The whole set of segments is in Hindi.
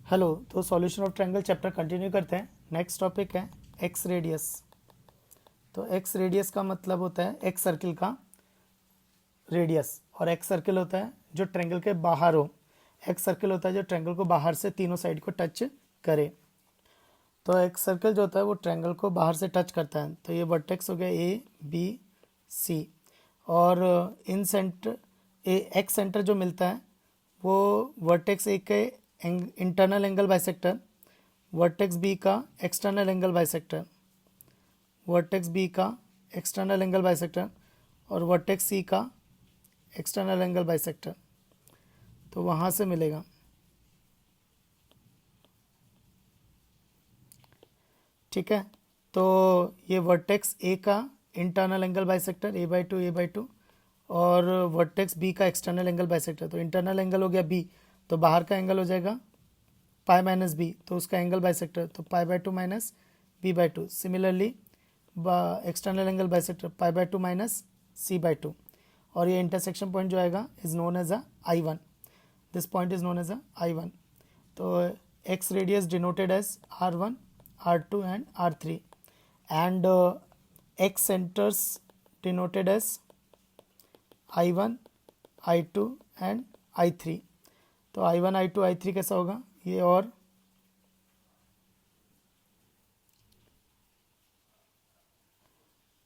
हेलो। तो solution of triangle chapter continue करते हैं। नेक्स्ट टॉपिक है एक्स रेडियस। तो एक्स रेडियस का मतलब होता है एक्स सर्किल का रेडियस, और एक्स सर्किल होता है जो ट्रायंगल के बाहर हो। एक्स सर्किल होता है जो ट्रायंगल को बाहर से तीनों साइड को टच करे। तो एक्स सर्किल जो होता है वो ट्रायंगल को बाहर से टच करता है। तो ये वर्टेक्स हो गया ए बी सी, और इन सेंटर एक्स सेंटर जो मिलता है वो वर्टेक्स ए के internal angle bisector, vertex B का external angle bisector, vertex B का एक्सटर्नल एंगल बाइसेक्टर, और वर्टेक्स सी का एक्सटर्नल एंगल बाइसेक्टर। तो वहाँ से मिलेगा। ठीक है। तो ये वर्टेक्स ए का इंटरनल एंगल बाइसेक्टर a/2 और वर्टेक्स बी का एक्सटर्नल एंगल बाइसेक्टर। तो इंटरनल एंगल हो गया बी, तो बाहर का एंगल हो जाएगा पाई माइनस बी, तो उसका एंगल बाइसेक्टर तो π/2 minus b/2। Similarly external angle bisector π/2 minus c/2, और ये इंटरसेक्शन पॉइंट जो आएगा is known as a I1। This point is known as a I1। तो ex radius denoted as R1, R2 and R3, and ex centres denoted as I1, I2 and I3। तो I1, I2, I3 कैसा होगा ये, और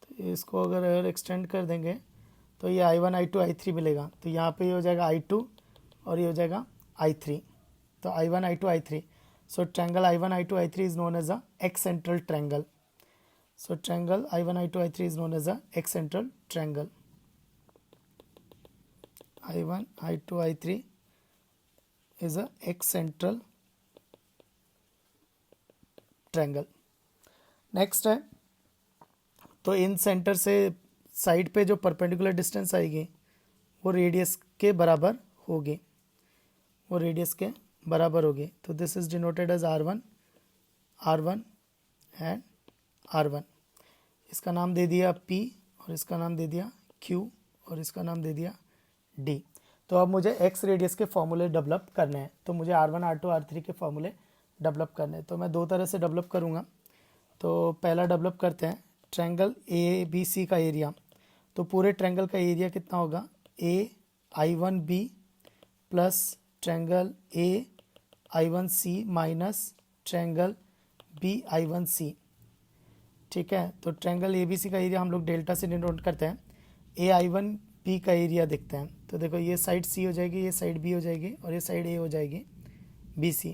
तो इसको अगर एक्सटेंड कर देंगे तो ये I1, I2, I3 मिलेगा। तो यहाँ पे ये हो जाएगा I2 और ये हो जाएगा I3। तो I1, I2, I3। So triangle I1, I2, I3 is known as a excentral triangle. So triangle I1, I2, I3 is known as a excentral triangle. I1, I2, I3 is a x central triangle. Next है, तो इन सेंटर से साइड पे जो परपेंडिकुलर डिस्टेंस आएगी वो रेडियस के बराबर होगी, वो रेडियस के बराबर होगी। तो this is denoted as R1, R1 and R1। इसका नाम दे दिया P, और इसका नाम दे दिया Q, और इसका नाम दे दिया D। तो अब मुझे एक्स रेडियस के फॉर्मूले डेवलप करने हैं। तो मुझे R1, R2, R3 के फॉर्मूले डेवलप करने हैं। तो मैं दो तरह से डेवलप करूँगा। तो पहला डेवलप करते हैं ट्रायंगल ए बी सी का एरिया। तो पूरे ट्रायंगल का एरिया कितना होगा, AI1B plus triangle AI1C minus triangle BI1C। ठीक है। तो ट्रायंगल ABC का एरिया हम लोग डेल्टा से डिनोट करते हैं। AI1B का एरिया देखते हैं। तो देखो ये साइड C हो जाएगी, ये साइड B हो जाएगी, और ये साइड A हो जाएगी BC।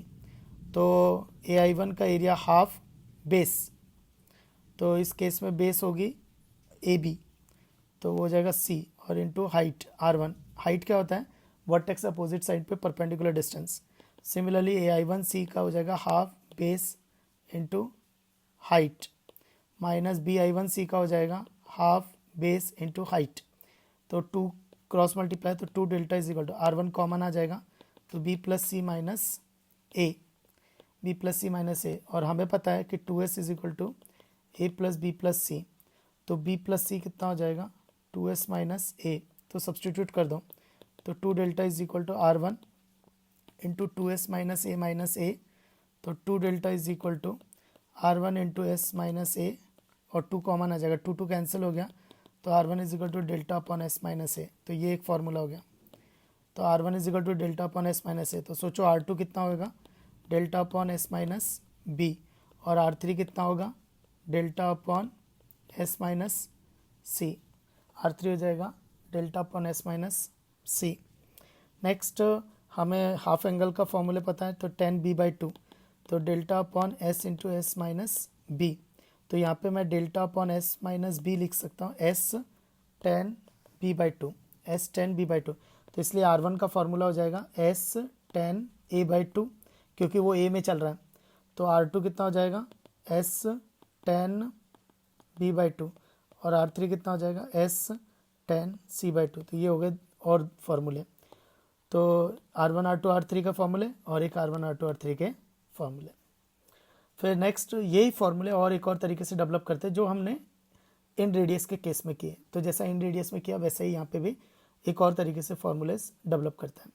तो AI1 का एरिया हाफ बेस, तो इस केस में बेस होगी AB, तो वो हो जाएगा C, और इनटू हाइट R1। हाइट क्या होता है, वर्टेक्स अपोजिट साइड पे परपेंडिकुलर डिस्टेंस। सिमिलरली AI1C का हो जाएगा half base into height, minus BI1C का हो जाएगा हाफ बेस इनटू हाइट। तो 2 क्रॉस मल्टीप्लाई, तो 2 delta is equal to R1 common आ जाएगा, तो B plus C minus A, B plus C minus A. और हमें पता है कि 2s is equal to A plus B plus C. तो b प्लस सी कितना हो जाएगा, 2s माइनस ए। तो सब्सटीट्यूट कर दो, तो 2 delta is equal to R1 into 2s minus A. तो 2 delta is equal to R1 into S minus A, और 2 कॉमन आ जाएगा, 2 कैंसिल हो गया। तो R1 is equal to delta upon S minus A. तो ये एक फार्मूला हो गया। तो R1 is equal to delta upon S minus A. तो सोचो R2 कितना होगा, delta upon S minus B, और R3 कितना होगा, delta upon S minus C. R3 हो जाएगा delta upon S minus C. Next हमें हाफ एंगल का फॉर्मूले पता है, तो 10b/2, तो delta upon S into S minus B. तो यहाँ पे मैं delta upon S minus B लिख सकता हूँ, S10b/2, S10b/2। तो इसलिए R1 का फॉर्मूला हो जाएगा S10a/2, क्योंकि वो ए में चल रहा है। तो R2 कितना हो जाएगा, S10b/2, और R3 कितना हो जाएगा, S10c/2। तो ये हो गए और फार्मूले। तो R1, R2, R3 का फॉर्मूले, और एक R1, R2, R3 के फॉर्मूले। फिर नेक्स्ट यही फॉर्मूले और एक और तरीके से डेवलप करते हैं जो हमने इन रेडियस के केस में किए। तो जैसा इन रेडियस में किया वैसे ही यहाँ पे भी एक और तरीके से फॉर्मूलेस डेवलप करते हैं।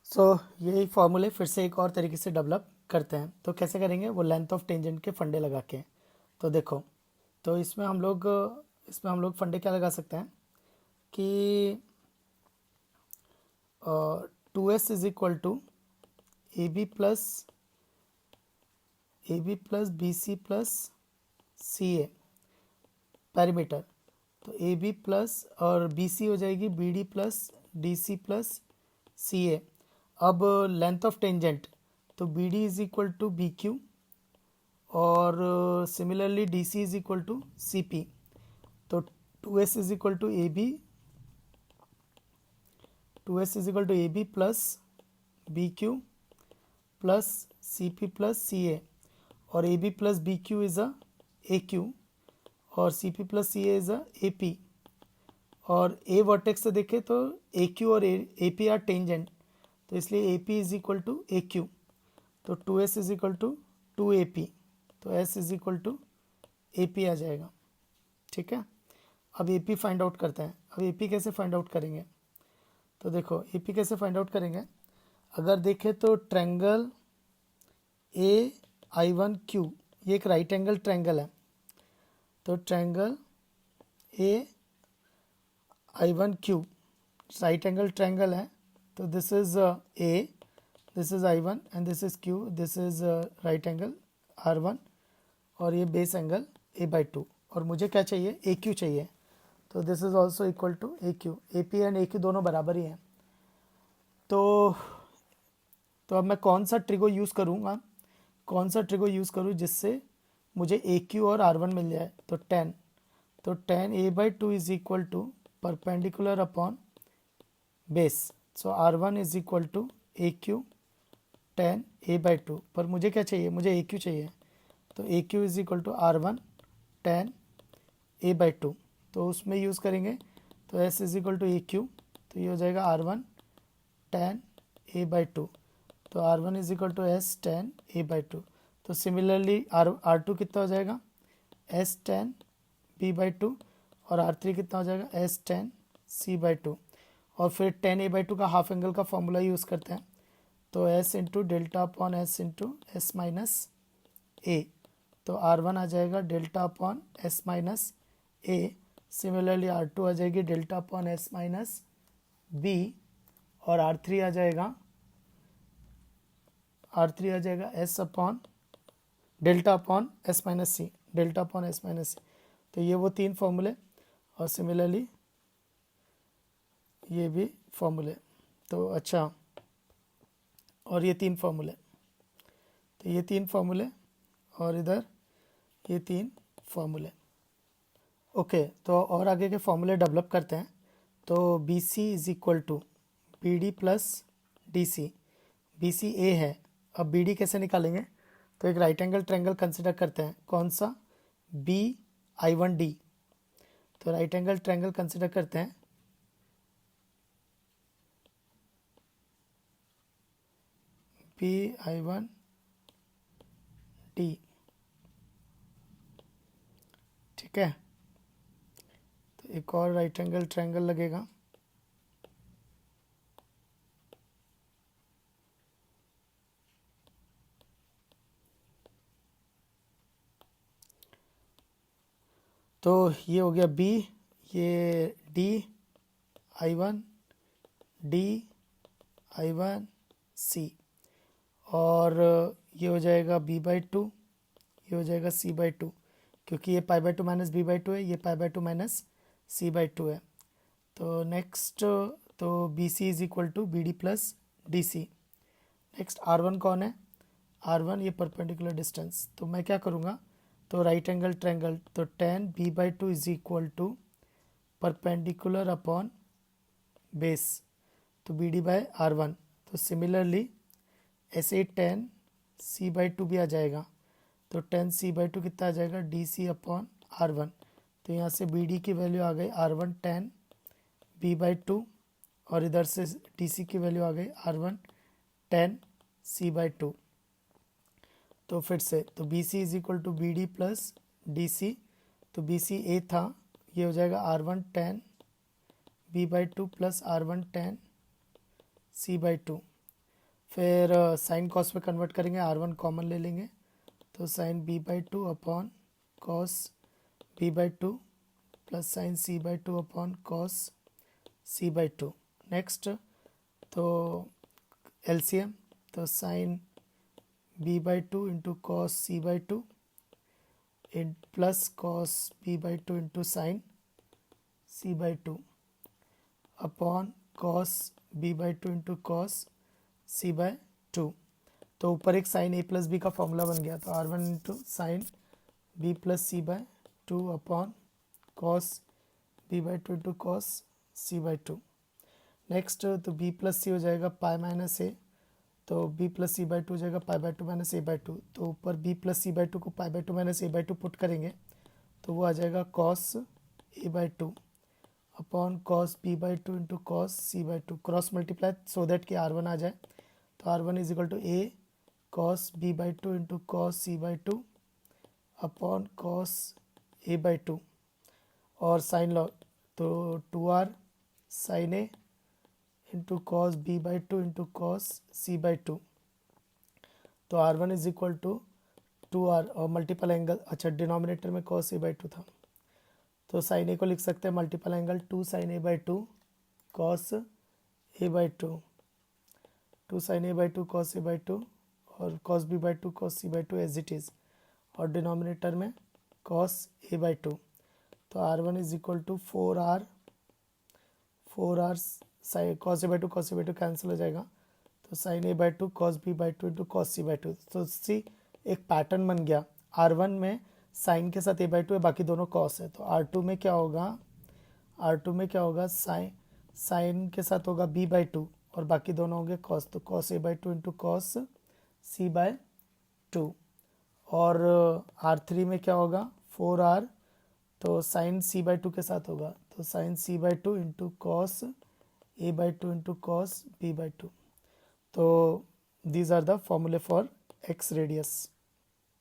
सो यही फॉर्मूले फिर से एक और तरीके से डेवलप करते हैं। तो कैसे करेंगे, वो लेंथ ऑफ टेंजेंट के फंडे लगा के। तो देखो, तो इसमें हम लोग फंडे क्या लगा सकते हैं कि 2s is equal to A B plus B C plus C A perimeter. तो ए बी प्लस और बी सी हो जाएगी B D plus D C plus C A. अब लेंथ ऑफ टेंजेंट, तो B D is equal to B Q और similarly D C is equal to C P. तो 2s is equal to A B 2s is equal to A B plus B Q plus C P plus C A. और A B plus B Q is a A Q और C P plus C A is a A P. और ए वर्टेक्स से देखें तो ए क्यू और ए पी आर टेंजेंट, तो इसलिए A P is equal to A Q. तो 2s is equal to 2AP। तो s is equal to A P आ जाएगा। ठीक है, अब ए पी फाइंड आउट करते हैं। अब ए पी कैसे फाइंड आउट करेंगे, तो देखो ए पी कैसे फाइंड आउट करेंगे। अगर देखें तो triangle A I one Q, ये एक राइट एंगल ट्रायंगल है। तो triangle A I one Q right angle triangle है। तो this is A, this is I one and this is Q, this is right angle R one और ये base angle A by two. और मुझे क्या चाहिए, ए क्यू चाहिए। तो this is also equal to A Q. A P and A Q दोनों बराबर ही हैं। तो अब मैं कौन सा ट्रिगो यूज़ करूँगा, कौन सा ट्रिगो यूज़ करूँ जिससे मुझे ए क्यू और आर वन मिल जाए। तो 10, तो 10 A by two is equal to perpendicular upon base. So R one is equal to A Q 10 A by two. पर मुझे क्या चाहिए, मुझे ए क्यू चाहिए। तो A Q is equal to R one 10 A by two. तो उसमें यूज़ करेंगे तो S is equal to A Q, तो ये हो जाएगा R one 10 A by two. तो R one is equal to S 10 A by two. तो सिमिलरली आर टू कितना हो जाएगा, एस 10 बी बाई टू। और आर थ्री कितना हो जाएगा, एस 10 सी बाई टू। और फिर 10 ए बाई टू का हाफ एंगल का फॉर्मूला यूज़ करते हैं। तो S into delta upon S into S minus A. तो आर वन आ जाएगा delta upon S minus A. Similarly R two आ जाएगी delta upon S minus B. और आर थ्री आ जाएगा S upon delta upon S minus C, delta upon S minus C. तो ये वो तीन फॉर्मूले और सिमिलरली ये भी फॉर्मूले। तो अच्छा, और ये तीन फॉर्मूले, तो ये तीन फॉर्मूले और इधर ये तीन फॉर्मूले। ओके, तो और आगे के फॉर्मूले डेवलप करते हैं। तो B C is equal to B D plus D C. B C A है, अब बी डी कैसे निकालेंगे। तो एक राइट एंगल ट्रायंगल कंसिडर करते हैं, कौन सा, बी आई वन डी। तो राइट एंगल ट्रायंगल कंसिडर करते हैं बी आई वन डी। ठीक है, तो एक और राइट एंगल ट्रायंगल लगेगा। तो ये हो गया बी, ये D I one D I one C. और ये हो जाएगा बी बाई टू, ये हो जाएगा सी बाई टू, क्योंकि ये pi by two minus B by two है, ये pi by two minus C by two है। तो नेक्स्ट, तो B C is equal to B D plus D C. Next R one कौन है, आर वन ये परपेंडिकुलर डिस्टेंस। तो मैं क्या करूँगा, तो राइट एंगल ट्रायंगल, तो 10 B by two is equal to perpendicular upon base, तो B D by R one. तो सिमिलरली ऐसे 10 सी बाई टू भी आ जाएगा। तो 10 सी बाई टू कितना आ जाएगा, D C upon R one. तो यहाँ से बी डी की वैल्यू आ गई R one 10 B by two, और इधर से डी सी की वैल्यू आ गई R one 10 C by two. तो फिर से, तो B C is equal to B D plus D C. तो बी सी ए था, ये हो जाएगा R one 10 B by two plus R one 10 C by two. फिर साइन कॉस में कन्वर्ट करेंगे, R1 कॉमन ले लेंगे, तो sine b/2 upon cos b/2 plus sine c/2 upon cos c/2। Next तो LCM, तो sine b/2 into cos c/2 इन plus cos b/2 into sine c/2 upon cos b/2 into cos c/2। तो ऊपर एक साइन a प्लस बी का फॉर्मूला बन गया, तो R1 इंटू sine b plus c/2 upon cos b/2 into cos c/2। Next तो b प्लस सी हो जाएगा पाई माइनस ए, तो b प्लस c/2 हो जाएगा पाई/2 माइनस a/2। तो ऊपर b प्लस c/2 को पाई/2 माइनस a/2 पुट करेंगे, तो वो आ जाएगा cos a/2 upon cos b/2 into cos c/2। Cross multiply so that कि R1 आ जाए, तो R1 is equal to a cos b/2 into cos c/2 upon cos a/2 और साइन लॉ, तो 2r sine a into cos b/2 into cos c/2। तो R1 is equal to 2r और मल्टीपल एंगल, अच्छा डिनोमिनेटर में कॉस a/2 था, तो साइन ए को लिख सकते हैं multiple angle 2 sine a/2 cos a/2, 2 sine a/2 cos a/2 और cos b/2 cos c/2 as it is, और डिनोमिनेटर में कॉस a/2। तो R1 is equal to 4r sine cos a/2 cancel हो जाएगा, तो sign a/2 cos b/2 into cos c/2। तो सी एक पैटर्न बन गया, R1 में साइन के साथ a/2 है, बाकी दोनों कॉस है, तो R2 में क्या होगा, R2 में क्या होगा, साइन के साथ होगा b/2 और बाकी दोनों होंगे कॉस, तो cos a/2 into cos c/2। और R3 में क्या होगा 4r, तो साइन c/2 के साथ होगा, तो sine c/2 into cos a/2 into cos b/2। तो दीज आर द फॉर्मूले फॉर x रेडियस।